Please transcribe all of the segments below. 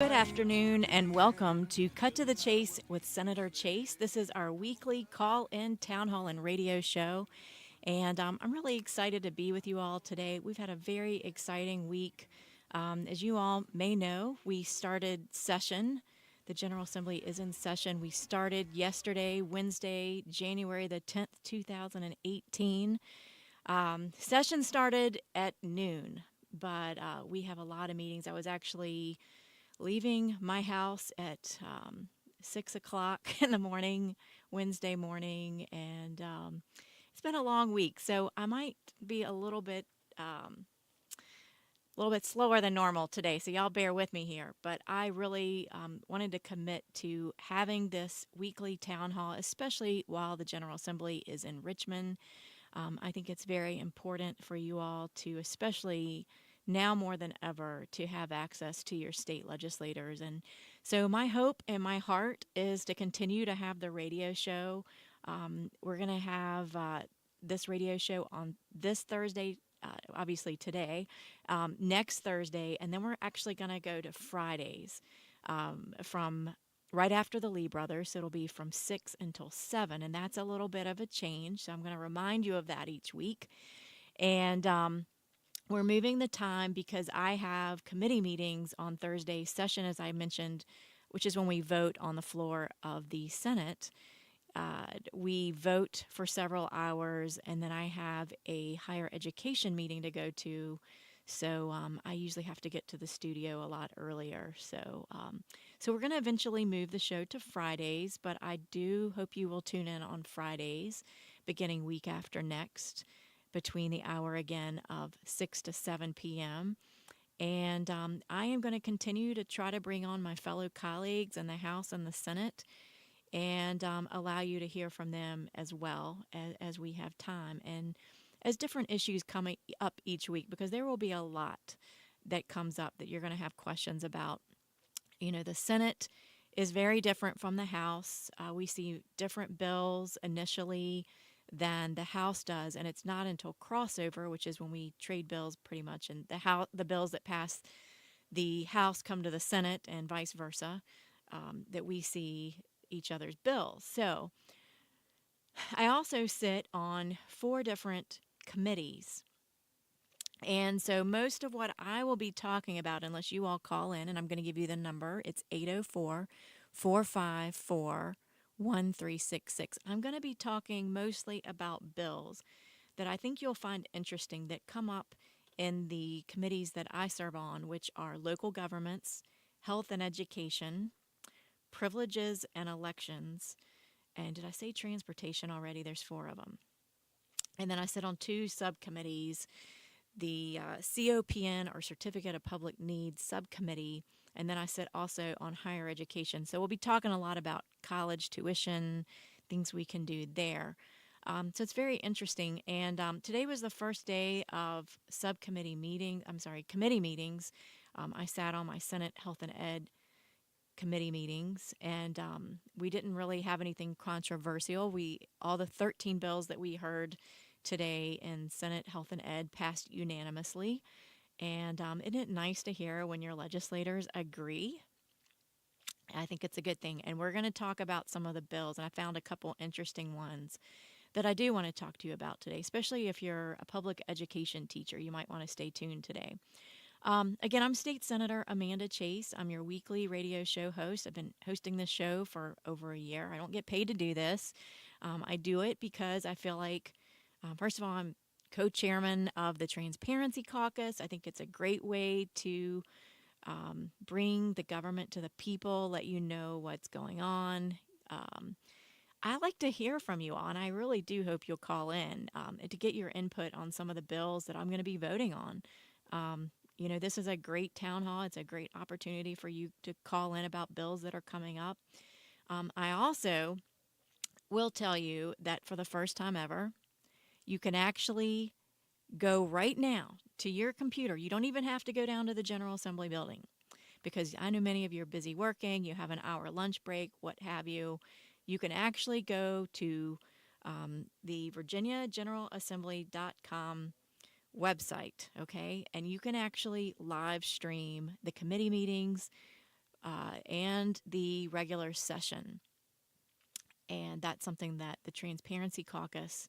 Good afternoon and welcome to Cut to the Chase with Senator Chase. This is our weekly call in town hall and radio show. And I'm really excited to be with you all today. We've had a very exciting week. As you all may know, we started session. The General Assembly is in session. We started yesterday, Wednesday, January the 10th, 2018. Session started at noon, but we have a lot of meetings. I was actually leaving my house at 6 o'clock in the morning, Wednesday morning, and it's been a long week, so I might be a little bit slower than normal today. So y'all bear with me here, but I really wanted to commit to having this weekly town hall, especially while the General Assembly is in Richmond. I think it's very important for you all to, especially now more than ever, to have access to your state legislators. And so my hope and my heart is to continue to have the radio show. We're going to have this radio show on this Thursday, obviously today, next Thursday, and then we're actually going to go to Fridays from right after the Lee brothers. So it'll be from 6 until 7, and that's a little bit of a change. So I'm going to remind you of that each week. And we're moving the time because I have committee meetings on Thursday session, as I mentioned, which is when we vote on the floor of the Senate. We vote for several hours, and then I have a higher education meeting to go to. So I usually have to get to the studio a lot earlier. So we're going to eventually move the show to Fridays, but I do hope you will tune in on Fridays, beginning week after next, between the hour again of 6 to 7 p.m. And I am going to continue to try to bring on my fellow colleagues in the House and the Senate and allow you to hear from them as well as we have time and as different issues coming up each week, because there will be a lot that comes up that you're going to have questions about. You know, the Senate is very different from the House. We see different bills initially than the House does, and it's not until crossover, which is when we trade bills pretty much, and the bills that pass the House come to the Senate and vice versa, that we see each other's bills. So I also sit on 4 different committees. And so most of what I will be talking about, unless you all call in, and I'm going to give you the number, it's 804-454-1366. I'm going to be talking mostly about bills that I think you'll find interesting that come up in the committees that I serve on, which are local governments, health and education, privileges and elections, and did I say transportation already? There's 4 of them. And then I sit on 2 subcommittees, the COPN, or Certificate of Public Needs Subcommittee, and then I sit also on higher education. So we'll be talking a lot about college tuition, things we can do there. So it's very interesting. And today was the first day of committee meetings. I sat on my Senate Health and Ed committee meetings, and we didn't really have anything controversial. All the 13 bills that we heard today in Senate Health and Ed passed unanimously. And isn't it nice to hear when your legislators agree? I think it's a good thing. And we're going to talk about some of the bills, and I found a couple interesting ones that I do want to talk to you about today, especially if you're a public education teacher. You might want to stay tuned today. Again, I'm State Senator Amanda Chase. I'm your weekly radio show host. I've been hosting this show for over a year. I don't get paid to do this. I do it because I feel like, first of all, I'm co-chairman of the Transparency Caucus. I think it's a great way to bring the government to the people, let you know what's going on. I like to hear from you all, and I really do hope you'll call in to get your input on some of the bills that I'm going to be voting on. This is a great town hall. It's a great opportunity for you to call in about bills that are coming up. I also will tell you that for the first time ever, you can actually go right now to your computer. You don't even have to go down to the General Assembly building, because I know many of you are busy working, you have an hour lunch break, what have you. You can actually go to the virginiageneralassembly.com website, okay? And you can actually live stream the committee meetings and the regular session. And that's something that the Transparency Caucus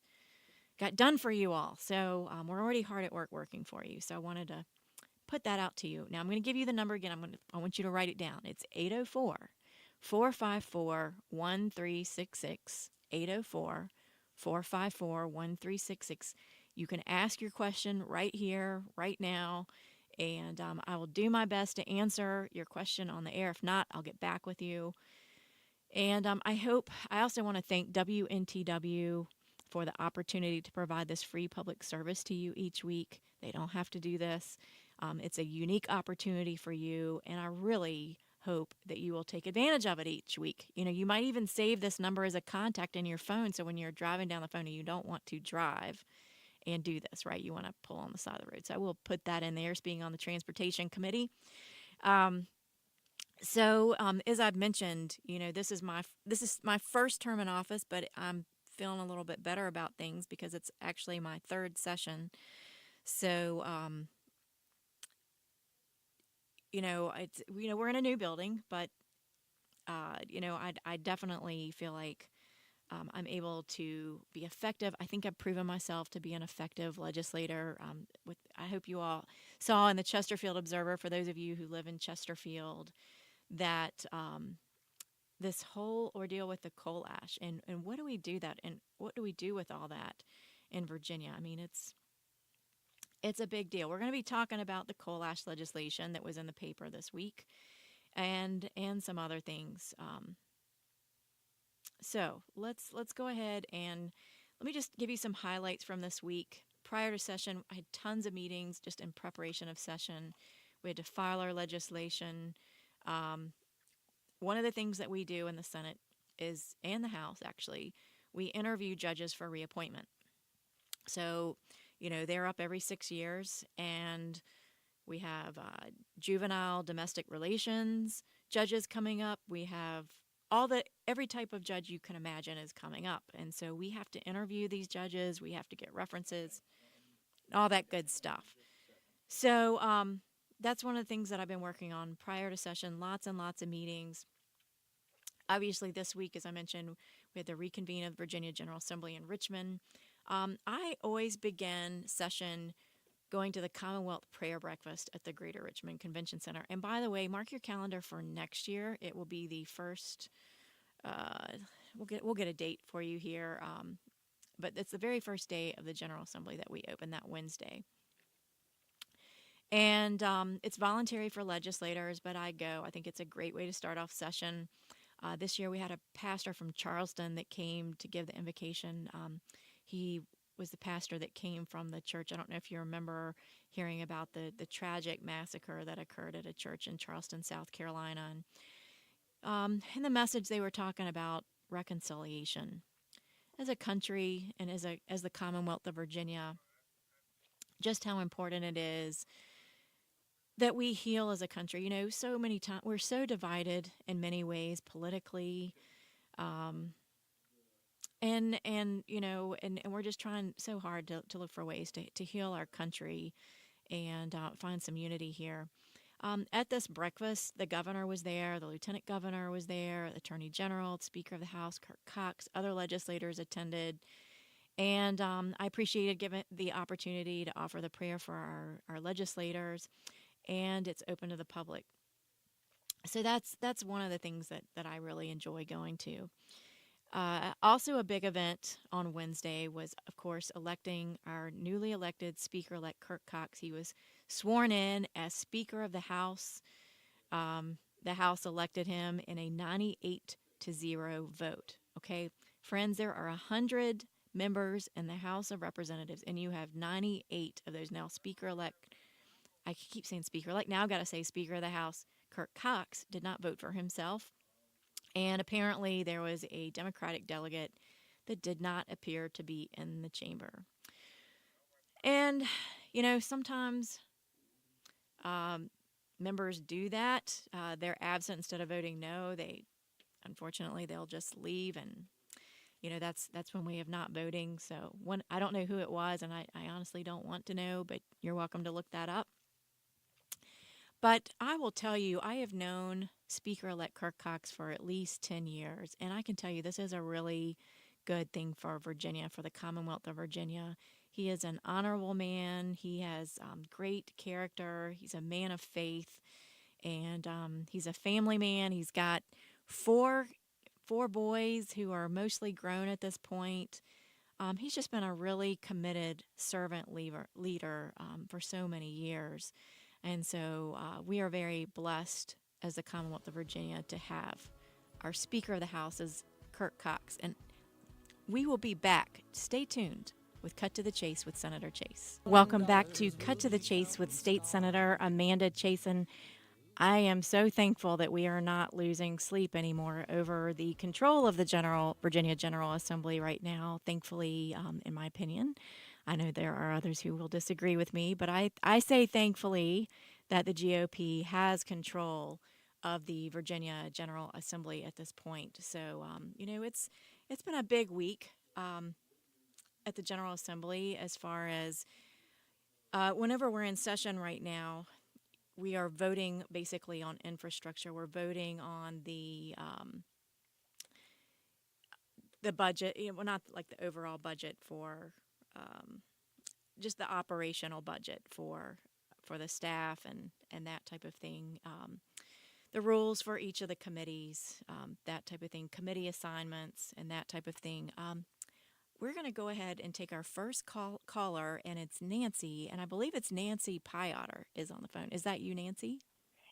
got done for you all. So we're already hard at work working for you. So I wanted to put that out to you. Now I'm going to give you the number again. I want you to write it down. It's 804-454-1366. 804-454-1366. You can ask your question right here, right now, and I will do my best to answer your question on the air. If not, I'll get back with you. And I also want to thank WNTW for the opportunity to provide this free public service to you each week. They don't have to do this. It's a unique opportunity for you, and I really hope that you will take advantage of it each week. You know, you might even save this number as a contact in your phone, so when you're driving down the phone and you don't want to drive and do this, right? You want to pull on the side of the road. So I will put that in there as being on the transportation committee. As I've mentioned, you know, this is my first term in office, but I'm feeling a little bit better about things because it's actually my third session. So, we're in a new building, but I definitely feel like I'm able to be effective. I think I've proven myself to be an effective legislator. I hope you all saw in the Chesterfield Observer, for those of you who live in Chesterfield, that this whole ordeal with the coal ash and what do we do that and what do we do with all that in Virginia? I mean, it's a big deal. We're going to be talking about the coal ash legislation that was in the paper this week, and some other things. So let's go ahead and let me just give you some highlights from this week. Prior to session, I had tons of meetings just in preparation of session. We had to file our legislation. Um, One of the things that we do in the Senate is, and the House actually, we interview judges for reappointment. So, you know, they're up every 6 years, and we have juvenile domestic relations judges coming up. We have every type of judge you can imagine is coming up. And so we have to interview these judges, we have to get references, all that good stuff. So, that's one of the things that I've been working on prior to session, lots and lots of meetings. Obviously, this week, as I mentioned, we had the reconvene of Virginia General Assembly in Richmond. I always begin session going to the Commonwealth Prayer Breakfast at the Greater Richmond Convention Center. And by the way, mark your calendar for next year. It will be the first. We'll get a date for you here, but it's the very first day of the General Assembly that we open that Wednesday. And it's voluntary for legislators, but I go. I think it's a great way to start off session. This year we had a pastor from Charleston that came to give the invocation. He was the pastor that came from the church. I don't know if you remember hearing about the tragic massacre that occurred at a church in Charleston, South Carolina. And in the message, they were talking about reconciliation as a country and as the Commonwealth of Virginia, just how important it is that we heal as a country. You know, so many times we're so divided in many ways politically, um, and and we're just trying so hard to look for ways to heal our country and find some unity here. At this breakfast, the governor was there, the lieutenant governor was there, the attorney general, the speaker of the House, Kirk Cox, other legislators attended. And I appreciated given the opportunity to offer the prayer for our legislators, and it's open to the public. So that's one of the things that I really enjoy going to. Also, a big event on Wednesday was, of course, electing our newly elected Speaker elect Kirk Cox. He was sworn in as Speaker of the House. The House elected him in a 98-0 vote. Okay, friends, there are 100 members in the House of Representatives, and you have 98 of those. Now, Speaker elect, I keep saying Speaker elect, now I've got to say Speaker of the House, Kirk Cox, did not vote for himself. And apparently, there was a Democratic delegate that did not appear to be in the chamber. And, you know, sometimes members do that. They're absent instead of voting no. Unfortunately, they'll just leave, and that's one way of not voting. So I don't know who it was, and I honestly don't want to know, but you're welcome to look that up. But I will tell you, I have known Speaker-elect Kirk Cox for at least 10 years, and I can tell you this is a really good thing for Virginia, for the Commonwealth of Virginia. He is an honorable man. He has great character. He's a man of faith, and he's a family man. He's got four four boys who are mostly grown at this point. He's just been a really committed servant leader for so many years. And so we are very blessed as the Commonwealth of Virginia to have our Speaker of the House is Kirk Cox. And we will be back. Stay tuned with Cut to the Chase with Senator Chase. Welcome back to Cut to the Chase with State Senator Amanda Chasen. I am so thankful that we are not losing sleep anymore over the control of the Virginia General Assembly right now. Thankfully, in my opinion, I know there are others who will disagree with me, but I say thankfully that the GOP has control of the Virginia General Assembly at this point. So, it's been a big week at the General Assembly as far as whenever we're in session right now, we are voting basically on infrastructure. We're voting on the budget, well, not like the overall budget for just the operational budget for the staff and that type of thing. The rules for each of the committees, that type of thing, committee assignments, and that type of thing. We're going to go ahead and take our first caller, and it's Nancy, and I believe it's Nancy Pyotter is on the phone. Is that you, Nancy?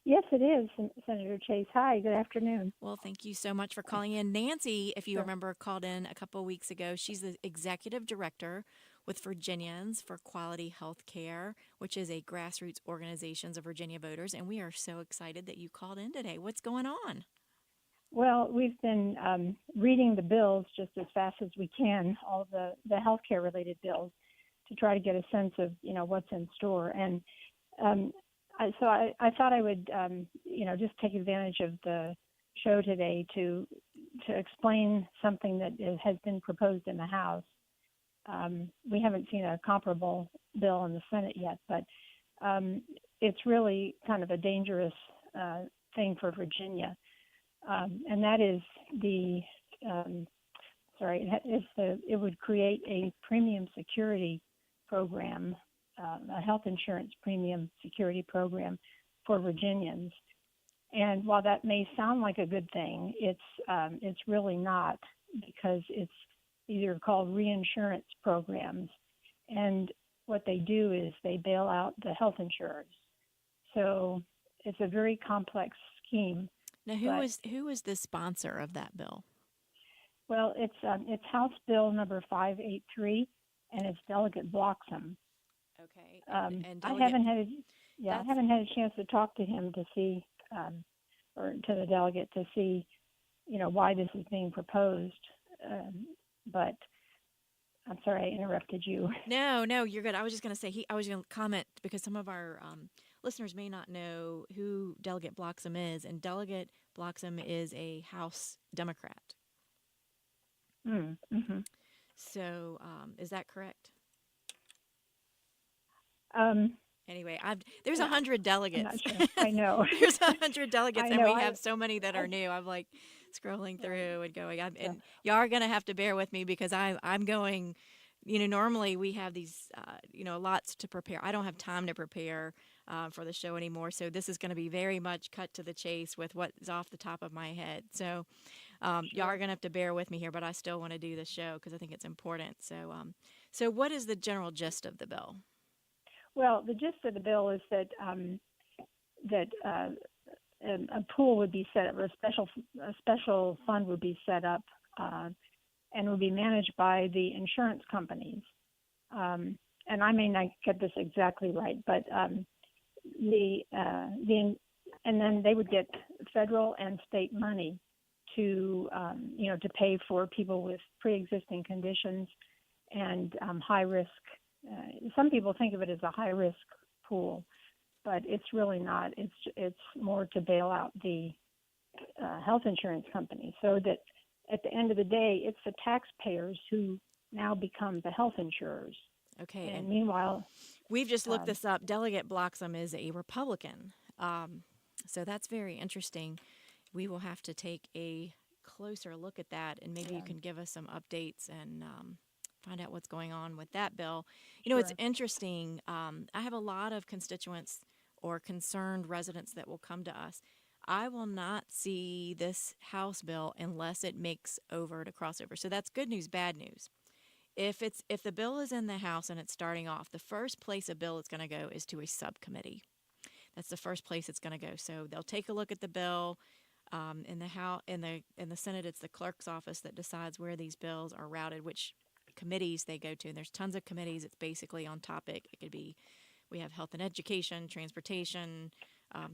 Yes, it is, Senator Chase. Hi, good afternoon. Well, thank you so much for calling in. Nancy, if you Sure. remember, called in a couple of weeks ago. She's the executive director with Virginians for Quality Health Care, which is a grassroots organization of Virginia voters, and we are so excited that you called in today. What's going on? Well, we've been reading the bills just as fast as we can, all the healthcare related bills, to try to get a sense of what's in store. And I thought I would just take advantage of the show today to explain something that has been proposed in the House. We haven't seen a comparable bill in the Senate yet, but it's really kind of a dangerous thing for Virginia. And that is it would create a premium security program, a health insurance premium security program for Virginians. And while that may sound like a good thing, it's really not, because these are called reinsurance programs. And what they do is they bail out the health insurers. So it's a very complex scheme. Now, who is the sponsor of that bill? Well, it's House Bill number 583, and it's Delegate Bloxham. Okay, and I haven't had a chance to talk to him to see, or to the delegate to see, why this is being proposed. But I'm sorry I interrupted you. No, you're good. I was just going to say I was going to comment because some of our listeners may not know who Delegate Bloxham is, and Delegate Bloxham is a House Democrat. Mm-hmm. So, is that correct? Anyway, there's 100 delegates. I'm not sure. I know. There's 100 delegates, and we have so many that are I, new. I'm like scrolling through and going, and y'all are going to have to bear with me because I'm going. Normally we have these, lots to prepare. I don't have time to prepare for the show anymore, so this is going to be very much cut to the chase with what is off the top of my head. So y'all are going to have to bear with me here, but I still want to do the show because I think it's important. So what is the general gist of the bill? Well, the gist of the bill is that a pool would be set up, or a special fund would be set up, and would be managed by the insurance companies. And I may not get this exactly right, but and then they would get federal and state money to pay for people with pre-existing conditions and high risk. Some people think of it as a high risk pool, but it's really not. It's more to bail out the health insurance companies, so that at the end of the day, it's the taxpayers who now become the health insurers. Okay. And meanwhile, we've just looked this up. Delegate Bloxham is a Republican. So that's very interesting. We will have to take a closer look at that, and maybe you Yeah, can give us some updates and find out what's going on with that bill. You know, it's sure. interesting. I have a lot of constituents or concerned residents that will come to us. I will not see this House bill unless it makes over to crossover. So that's good news, bad news. If the bill is in the House and it's starting off, the first place a bill is going to go is to a subcommittee. That's the first place it's going to go. So they'll take a look at the bill. In the House, in the Senate, it's the clerk's office that decides where these bills are routed, which committees they go to. And there's tons of committees. It's basically on topic. It could be we have health and education, transportation,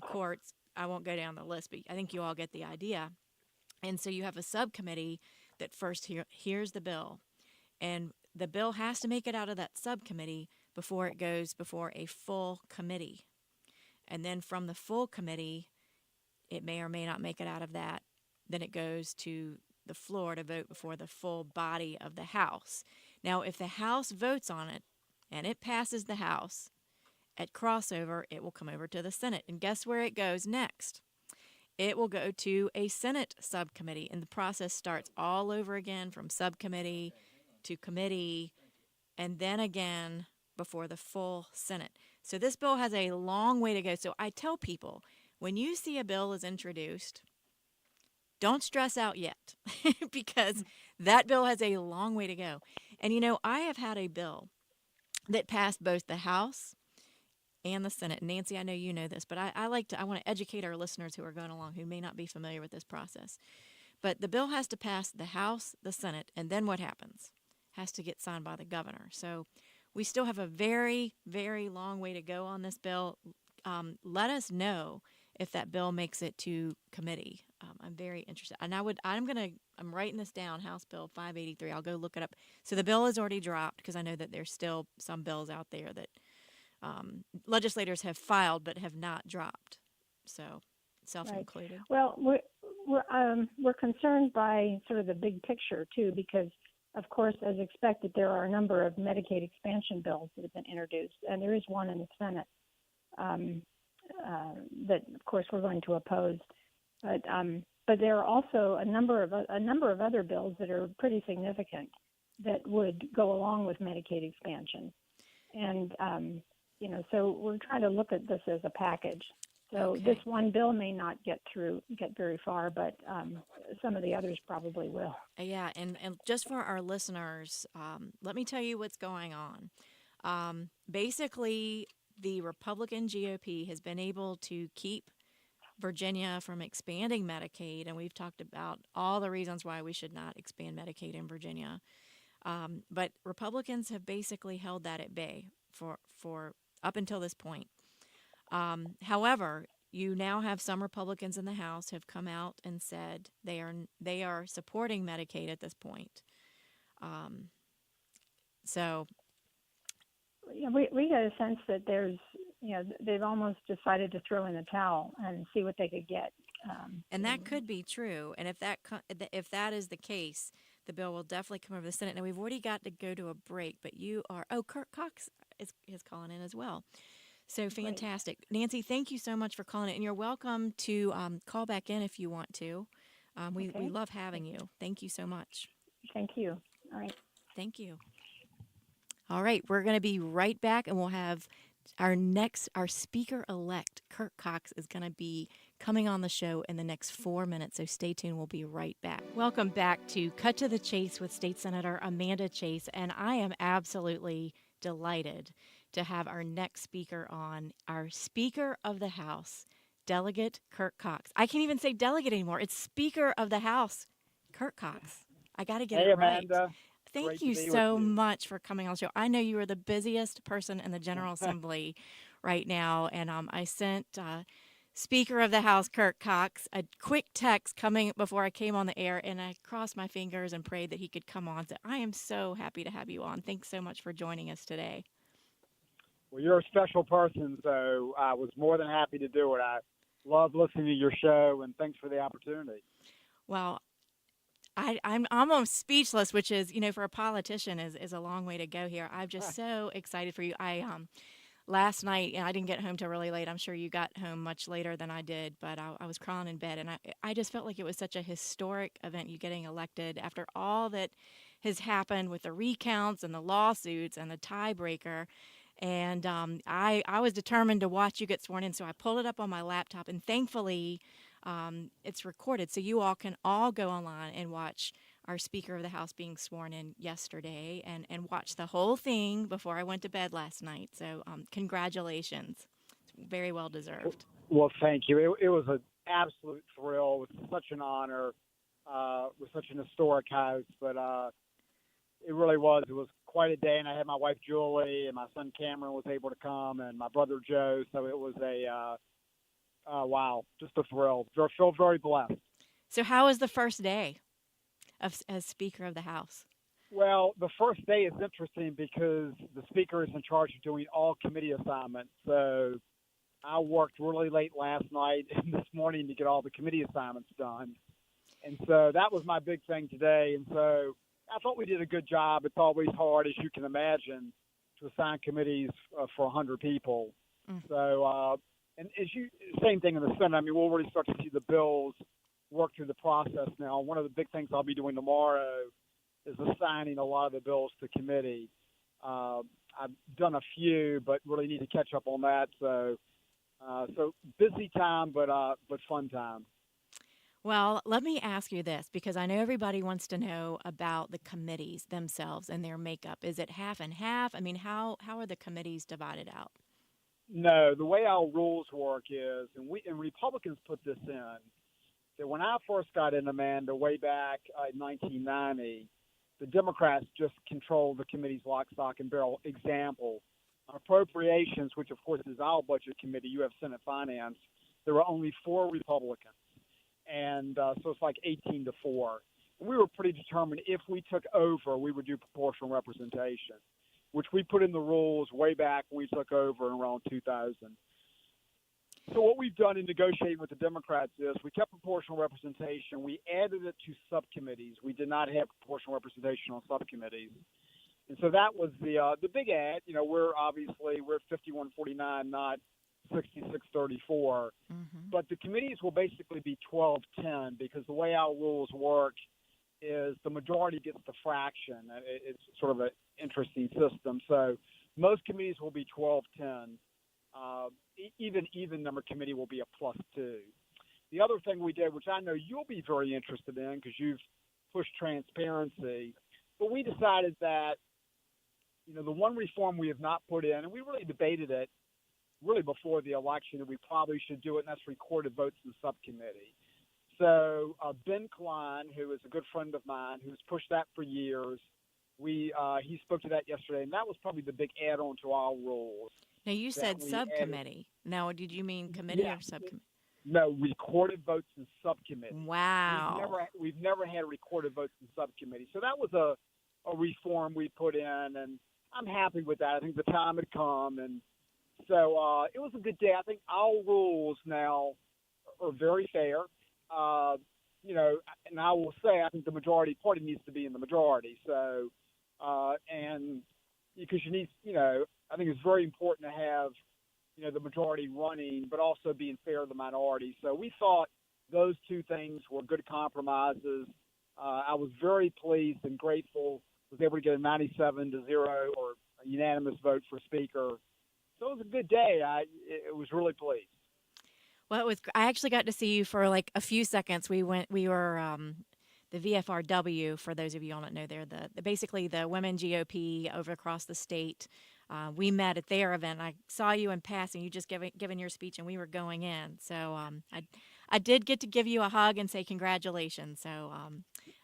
courts. I won't go down the list, but I think you all get the idea. And so you have a subcommittee that first hears the bill, and the bill has to make it out of that subcommittee before it goes before a full committee. And then from the full committee, it may or may not make it out of that. Then it goes to the floor to vote before the full body of the House. Now, if the House votes on it and it passes the House, at crossover, it will come over to the Senate. And guess where it goes next? It will go to a Senate subcommittee, and the process starts all over again from subcommittee to committee, and then again before the full Senate. So this bill has a long way to go. So I tell people, when you see a bill is introduced, don't stress out yet because that bill has a long way to go. And you know, I have had a bill that passed both the House and the Senate. Nancy, I know you know this, but I want to educate our listeners who are going along who may not be familiar with this process. But the bill has to pass the House, the Senate, and then what happens? Has to get signed by the governor. So we still have a very, very long way to go on this bill. Let us know if that bill makes it to committee. I'm very interested, and I'm writing this down. House Bill 583. I'll go look it up. So the bill is already dropped because I know that there's still some bills out there that legislators have filed but have not dropped. So self Right. included. Well, we're concerned by sort of the big picture too, because of course, as expected, there are a number of Medicaid expansion bills that have been introduced, and there is one in the Senate that, of course, we're going to oppose. But there are also a number of other bills that are pretty significant that would go along with Medicaid expansion, and so we're trying to look at this as a package. So Okay. this one bill may not get very far, but some of the others probably will. Yeah, and just for our listeners, let me tell you what's going on. Basically, the Republican GOP has been able to keep Virginia from expanding Medicaid, and we've talked about all the reasons why we should not expand Medicaid in Virginia. But Republicans have basically held that at bay for up until this point. However, you now have some Republicans in the House have come out and said they are supporting Medicaid at this point. So Yeah, we get a sense that they've almost decided to throw in the towel and see what they could get. and that could be true. And if that is the case, the bill will definitely come over the Senate. Now we've already got to go to a break, but Kurt Cox is calling in as well. So Great. fantastic. Nancy, thank you so much for calling in. And you're welcome to call back in if you want to. We Okay. love having you. Thank you so much. Thank you. All right. Thank you. All right, we're going to be right back, and we'll have our speaker elect, Kurt Cox, is going to be coming on the show in the next 4 minutes. So stay tuned. We'll be right back. Welcome back to Cut to the Chase with State Senator Amanda Chase, and I am absolutely delighted to have our next speaker on, our Speaker of the House, Delegate Kurt Cox. I can't even say delegate anymore. It's Speaker of the House, Kurt Cox. I got to get it right. Amanda. Thank Great to you be with so you. much for coming on the show. I know you are the busiest person in the General Assembly right now, and I sent Speaker of the House, Kurt Cox, a quick text coming before I came on the air, and I crossed my fingers and prayed that he could come on. So I am so happy to have you on. Thanks so much for joining us today. Well, you're a special person, so I was more than happy to do it. I love listening to your show, and thanks for the opportunity. Well, I'm almost speechless, which is, for a politician is a long way to go here. I'm just so excited for you. last night, and I didn't get home till really late. I'm sure you got home much later than I did, but I was crawling in bed, and I just felt like it was such a historic event, you getting elected after all that has happened with the recounts and the lawsuits and the tiebreaker. And I was determined to watch you get sworn in, so I pulled it up on my laptop, and thankfully, it's recorded, so you all can all go online and watch our Speaker of the House being sworn in yesterday, and watch the whole thing before I went to bed last night. So, congratulations. It's very well deserved. Well, thank you. It was an absolute thrill. It was such an honor. With such an historic house, but it really was. It was quite a day, and I had my wife Julie and my son Cameron was able to come, and my brother Joe. So it was a wow, just a thrill. I feel very blessed. So, how was the first day as Speaker of the House? Well, the first day is interesting because the speaker is in charge of doing all committee assignments. So I worked really late last night and this morning to get all the committee assignments done. And so that was my big thing today. And so I thought we did a good job. It's always hard, as you can imagine, to assign committees for 100 people. Mm. So, and same thing in the Senate. I mean, we'll already start to see the bills work through the process now. One of the big things I'll be doing tomorrow is assigning a lot of the bills to committee. I've done a few, but really need to catch up on that. So busy time, but fun time. Well, let me ask you this because I know everybody wants to know about the committees themselves and their makeup. Is it half and half? I mean, how are the committees divided out? No, the way our rules work is, and Republicans put this in, that when I first got in, Amanda, way back in 1990, the Democrats just controlled the committee's lock, stock, and barrel. Example, on appropriations, which of course is our budget committee, you have Senate Finance, there were only 4 Republicans. And so it's like 18-4. And we were pretty determined if we took over, we would do proportional representation, which we put in the rules way back when we took over in around 2000. So what we've done in negotiating with the Democrats is we kept proportional representation. We added it to subcommittees. We did not have proportional representation on subcommittees. And so that was the big add. You know, we're 51-49, not 66-34. Mm-hmm. But the committees will basically be 12-10 because the way our rules work is the majority gets the fraction. It's sort of an interesting system. So most committees will be 12-10. Even number committee will be a +2. The other thing we did, which I know you'll be very interested in because you've pushed transparency, but we decided that, you know, the one reform we have not put in, and we really debated it really before the election, that we probably should do it, and that's recorded votes in the subcommittee. So Ben Klein, who is a good friend of mine, who's pushed that for years, he spoke to that yesterday, and that was probably the big add-on to our rules. Now, you said subcommittee. Now, did you mean committee or subcommittee? No, recorded votes in subcommittee. Wow. We've never had recorded votes in subcommittee. So that was a reform we put in, and I'm happy with that. I think the time had come, and so it was a good day. I think our rules now are very fair. You know, and I will say I think the majority party needs to be in the majority. So, and because you need, you know, I think it's very important to have, you know, the majority running, but also being fair to the minority. So we thought those two things were good compromises. I was very pleased and grateful. Was able to get a 97-0 or a unanimous vote for Speaker. So it was a good day. It was really pleased. Well, I actually got to see you for like a few seconds. We were the VFRW, for those of you who don't know, they're basically the women GOP over across the state. We met at their event. I saw you in passing. You just given your speech, and we were going in. So I did get to give you a hug and say congratulations. So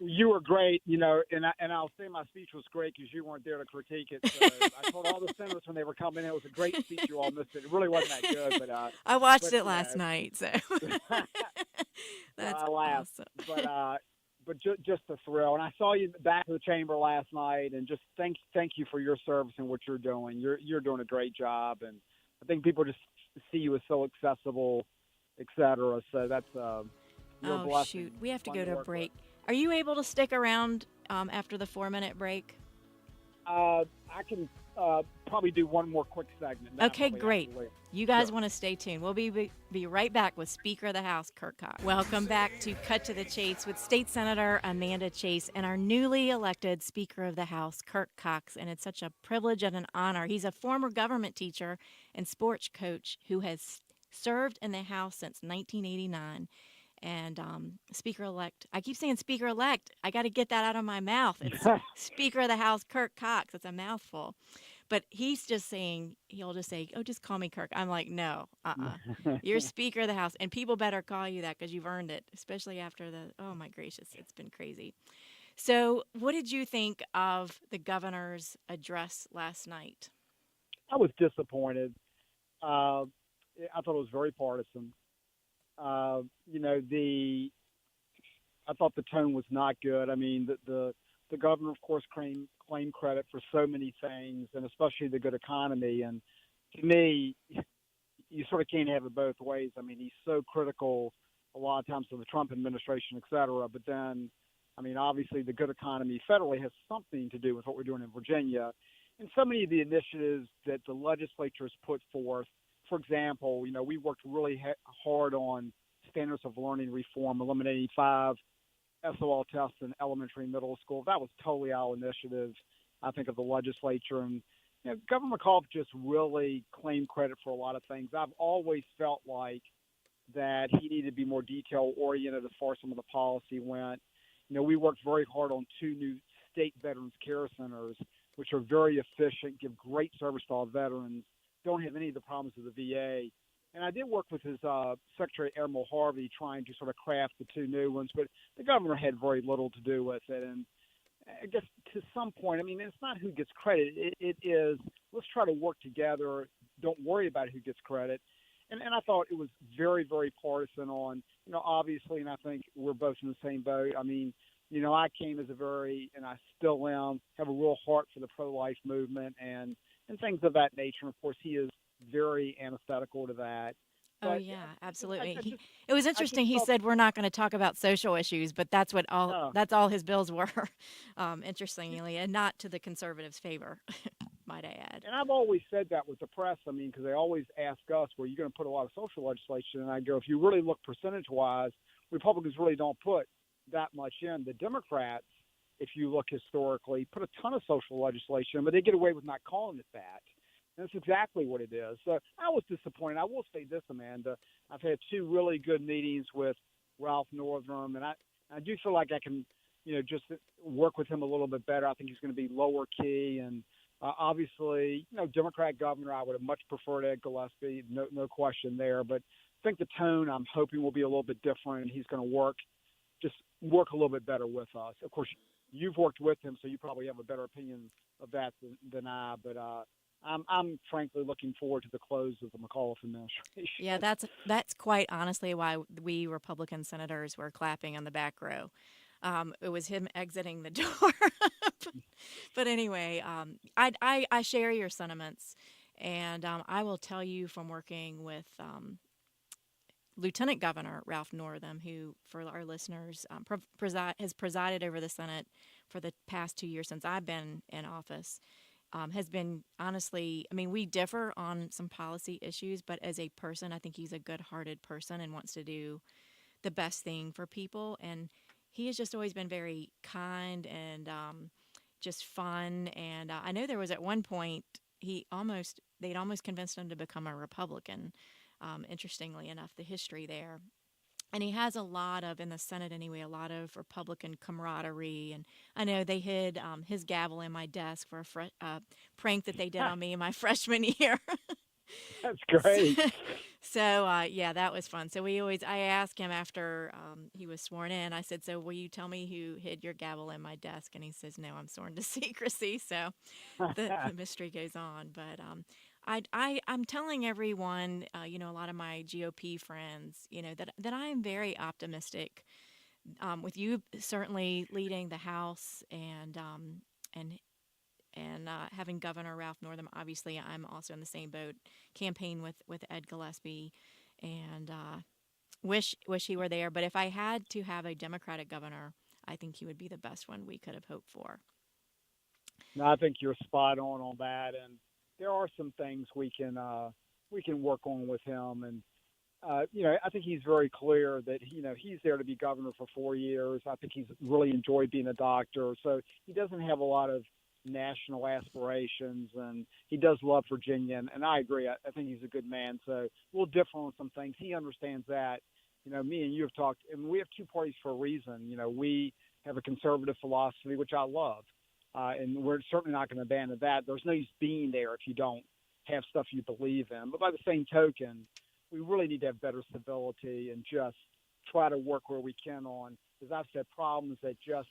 you were great, you know, and I'll say my speech was great because you weren't there to critique it. So I told all the senators when they were coming in, it was a great speech. You all missed it. It really wasn't that good, but I watched it last night. So that's I laughed, awesome. but just a thrill. And I saw you in the back of the chamber last night, and just thank you for your service and what you're doing. You're doing a great job, and I think people just see you as so accessible, et cetera. So that's your blessing. Shoot, we have to Fun go to a work break. with. Are you able to stick around after the 4-minute break? I can probably do one more quick segment. Then I'll Okay, probably have great. to leave. You guys Sure. want to stay tuned. We'll be right back with Speaker of the House, Kurt Cox. Welcome back to Cut to the Chase with State Senator Amanda Chase and our newly elected Speaker of the House, Kurt Cox. And it's such a privilege and an honor. He's a former government teacher and sports coach who has served in the House since 1989. And Speaker elect, I keep saying Speaker elect. I got to get that out of my mouth. It's Speaker of the House, Kurt Cox. It's a mouthful. But he's just saying, he'll just say, oh, just call me Kirk. I'm like, no, You're Speaker of the House. And people better call you that because you've earned it, especially after oh my gracious, it's been crazy. So, what did you think of the governor's address last night? I was disappointed. Uh, I thought it was very partisan. You know, I thought the tone was not good. I mean, the governor, of course, claimed credit for so many things, and especially the good economy. And to me, you sort of can't have it both ways. I mean, he's so critical a lot of times of the Trump administration, et cetera. But then, I mean, obviously, the good economy federally has something to do with what we're doing in Virginia. And so many of the initiatives that the legislature has put forth, for example, you know, we worked really hard on standards of learning reform, eliminating 5 SOL tests in elementary and middle school. That was totally our initiative, I think, of the legislature. And you know, Governor McAuliffe just really claimed credit for a lot of things. I've always felt like that he needed to be more detail oriented as far as some of the policy went. You know, we worked very hard on 2 new state veterans care centers, which are very efficient, give great service to our veterans, don't have any of the problems of the VA. And I did work with his Secretary Admiral Harvey trying to sort of craft the 2 new ones, but the governor had very little to do with it. And I guess to some point, I mean, it's not who gets credit. It is, let's try to work together. Don't worry about who gets credit. And I thought it was very, very partisan on, you know, obviously, and I think we're both in the same boat. I mean, you know, I came as and I still am, have a real heart for the pro-life movement and things of that nature. And of course, he is very antithetical to that. Oh But yeah, absolutely. I just, It was I just interesting. He felt, said we're not going to talk about social issues, but no. that's all his bills were. Interestingly, and not to the conservatives' favor, might I add. And I've always said that with the press. I mean, because they always ask us, "Well, you're going to put a lot of social legislation?" And I go, "If you really look percentage-wise, Republicans really don't put that much in. The Democrats, if you look historically, put a ton of social legislation, but they get away with not calling it that." And that's exactly what it is. So I was disappointed. I will say this, Amanda. I've had 2 really good meetings with Ralph Northam, and I do feel like I can, you know, just work with him a little bit better. I think he's going to be lower key and obviously, you know, Democrat governor, I would have much preferred Ed Gillespie, no question there. But I think the tone, I'm hoping, will be a little bit different. He's going to work a little bit better with us. Of course, you've worked with him, so you probably have a better opinion of that than I. But I'm frankly looking forward to the close of the McAuliffe administration. Yeah, that's quite honestly why we Republican senators were clapping on the back row. It was him exiting the door. But anyway, I share your sentiments, and I will tell you from working with Lieutenant Governor Ralph Northam, who, for our listeners, has presided over the Senate for the past 2 years since I've been in office. Has been honestly, I mean, we differ on some policy issues, but as a person, I think he's a good hearted person and wants to do the best thing for people. And he has just always been very kind and just fun. And I know there was at one point they'd almost convinced him to become a Republican. Interestingly enough, the history there. And he has in the Senate anyway, a lot of Republican camaraderie. And I know they hid his gavel in my desk for a prank that they did on me in my freshman year. That's great. So yeah, that was fun. So I asked him after he was sworn in, I said, so will you tell me who hid your gavel in my desk? And he says, no, I'm sworn to secrecy. So the mystery goes on. But I'm telling everyone, a lot of my GOP friends, that I am very optimistic. With you certainly leading the House and having Governor Ralph Northam, obviously I'm also in the same boat. Campaign with Ed Gillespie, and wish he were there. But if I had to have a Democratic governor, I think he would be the best one we could have hoped for. No, I think you're spot on that, and there are some things we can work on with him, and I think he's very clear that he's there to be governor for 4 years. I think he's really enjoyed being a doctor, so he doesn't have a lot of national aspirations, and he does love Virginia, and I agree. I think he's a good man. So we'll differ on some things. He understands that. Me and you have talked, and we have two parties for a reason. We have a conservative philosophy, which I love, and we're certainly not going to abandon that. There's no use being there if you don't have stuff you believe in. But by the same token, we really need to have better civility and just try to work where we can on, as I've said, problems that just,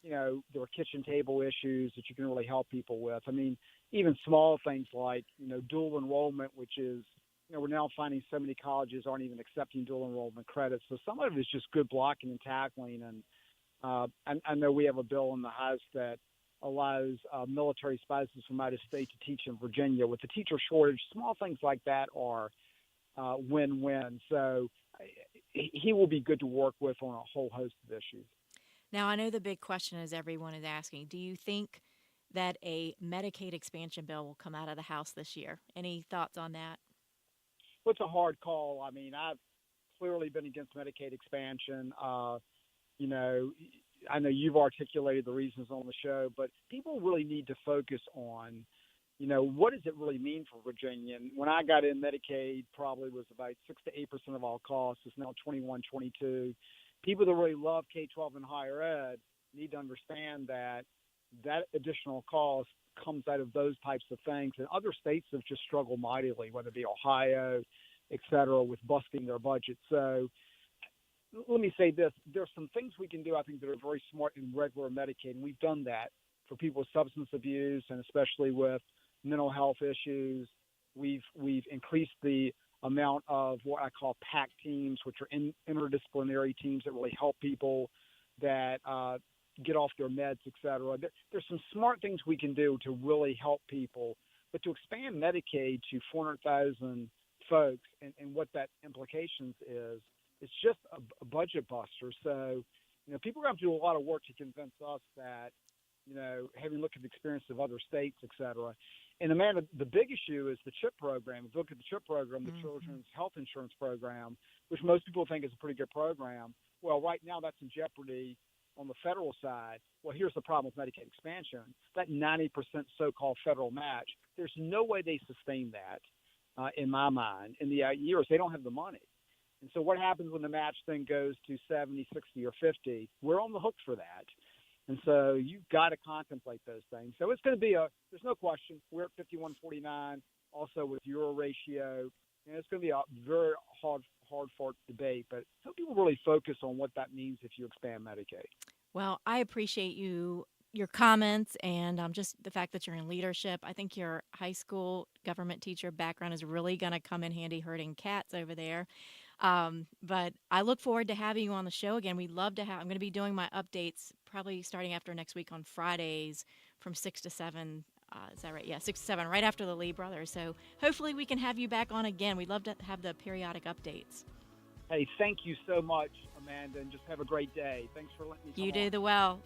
there are kitchen table issues that you can really help people with. I mean, even small things like, dual enrollment, which is, we're now finding so many colleges aren't even accepting dual enrollment credits. So some of it is just good blocking and tackling. And I know we have a bill in the House that allows military spouses from out of state to teach in Virginia. With the teacher shortage, small things like that are win-win. So he will be good to work with on a whole host of issues. Now, I know the big question is everyone is asking, do you think that a Medicaid expansion bill will come out of the House this year? Any thoughts on that? Well, it's a hard call. I mean, I've clearly been against Medicaid expansion. I know you've articulated the reasons on the show, but people really need to focus on, what does it really mean for Virginia? And when I got in, Medicaid probably was about 6 to 8% of all costs. It's now 21, 22. People that really love K-12 and higher ed need to understand that that additional cost comes out of those types of things. And other states have just struggled mightily, whether it be Ohio, et cetera, with busting their budget. So let me say this. There's some things we can do, I think, that are very smart in regular Medicaid, and we've done that for people with substance abuse and especially with mental health issues. We've increased the amount of what I call PAC teams, which are interdisciplinary teams that really help people that get off their meds, et cetera. There's some smart things we can do to really help people, but to expand Medicaid to 400,000 folks and what that implications is, it's just a budget buster. So, people are going to have to do a lot of work to convince us that, having looked at the experience of other states, et cetera. And Amanda, the big issue is the CHIP program. If you look at the CHIP program, the Children's Health Insurance Program, which most people think is a pretty good program, well, right now that's in jeopardy on the federal side. Well, here's the problem with Medicaid expansion. That 90% so-called federal match, there's no way they sustain that, in my mind. In the out years, they don't have the money. And so what happens when the match thing goes to 70, 60, or 50? We're on the hook for that. And so you've got to contemplate those things. So it's going to be there's no question, we're at 51-49, also with Euro ratio. And it's going to be a very hard-fought debate. But some people really focus on what that means if you expand Medicaid. Well, I appreciate your comments and just the fact that you're in leadership. I think your high school government teacher background is really going to come in handy herding cats over there. But I look forward to having you on the show again. We'd love to have. I'm going to be doing my updates probably starting after next week on Fridays from 6 to 7. Is that right? Yeah, 6 to 7, right after the Lee brothers. So hopefully we can have you back on again. We'd love to have the periodic updates. Hey, thank you so much, Amanda, and just have a great day. Thanks for letting me come You do on. the well.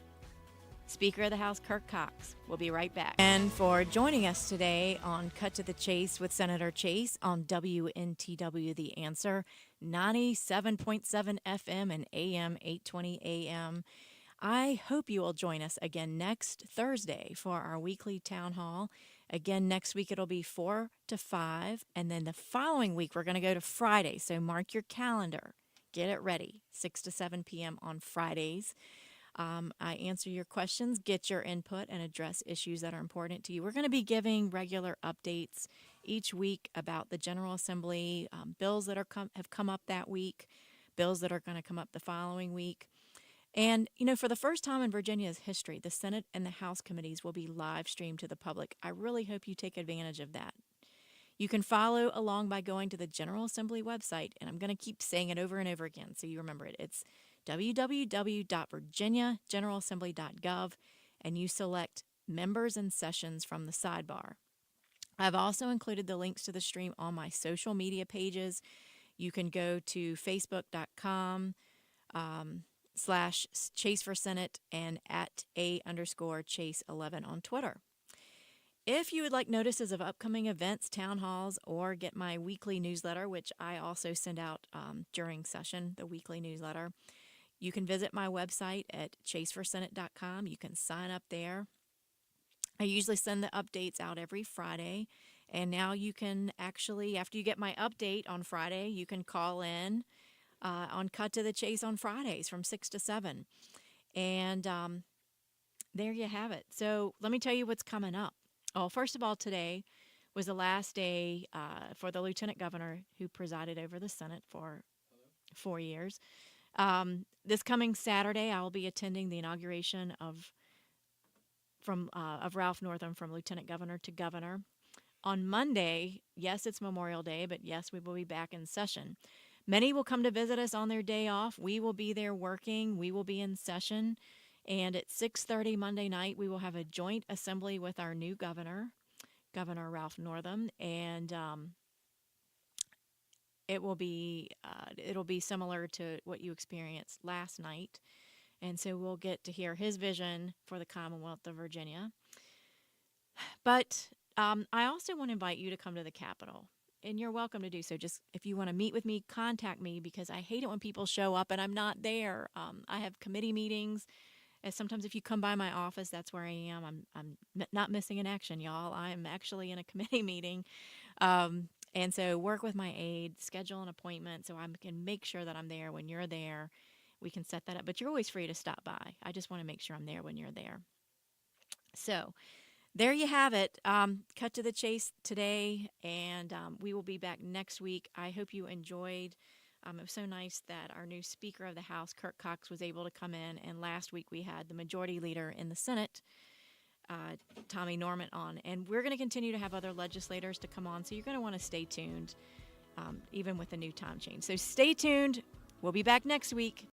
Speaker of the House Kirk Cox. We'll be right back. And for joining us today on Cut to the Chase with Senator Chase on WNTW The Answer, 97.7 FM and AM 820 AM. I hope you will join us again next Thursday for our weekly town hall. Again, next week it'll be 4 to 5, and then the following week we're going to go to Friday, so mark your calendar. Get it ready, 6 to 7 p.m. on Fridays. I answer your questions, get your input, and address issues that are important to you. We're going to be giving regular updates each week about the General Assembly, bills that have come up that week, bills that are going to come up the following week. And, for the first time in Virginia's history, the Senate and the House committees will be live streamed to the public. I really hope you take advantage of that. You can follow along by going to the General Assembly website, and I'm going to keep saying it over and over again so you remember it. It's www.virginiageneralassembly.gov, and you select Members and Sessions from the sidebar. I've also included the links to the stream on my social media pages. You can go to facebook.com Chase for Senate and at @A_Chase11 on Twitter. If you would like notices of upcoming events, town halls, or get my weekly newsletter, which I also send out during session, the weekly newsletter, you can visit my website at chaseforsenate.com. You can sign up there. I usually send the updates out every Friday. And now you can actually, after you get my update on Friday, you can call in on Cut to the Chase on Fridays from 6 to 7. And there you have it. So let me tell you what's coming up. Oh, first of all, today was the last day for the lieutenant governor who presided over the Senate for 4 years. This coming Saturday, I will be attending the inauguration of Ralph Northam from lieutenant governor to governor. On Monday, yes, it's Memorial Day, but yes, we will be back in session. Many will come to visit us on their day off. We will be there working. We will be in session. And at 6:30 Monday night, we will have a joint assembly with our new governor, Governor Ralph Northam, and it'll be similar to what you experienced last night. And so we'll get to hear his vision for the Commonwealth of Virginia. But I also want to invite you to come to the Capitol. And you're welcome to do so. Just if you want to meet with me, contact me, because I hate it when people show up and I'm not there. I have committee meetings. And sometimes if you come by my office, that's where I am. I'm not missing in action, y'all. I'm actually in a committee meeting. And so work with my aide, schedule an appointment so I can make sure that I'm there when you're there. We can set that up. But you're always free to stop by. I just want to make sure I'm there when you're there. So there you have it. Cut to the chase today, and we will be back next week. I hope you enjoyed. It was so nice that our new Speaker of the House, Kirk Cox, was able to come in, and last week we had the Majority Leader in the Senate, Tommy Norment, on. And we're going to continue to have other legislators to come on, so you're going to want to stay tuned, even with the new time change. So stay tuned. We'll be back next week.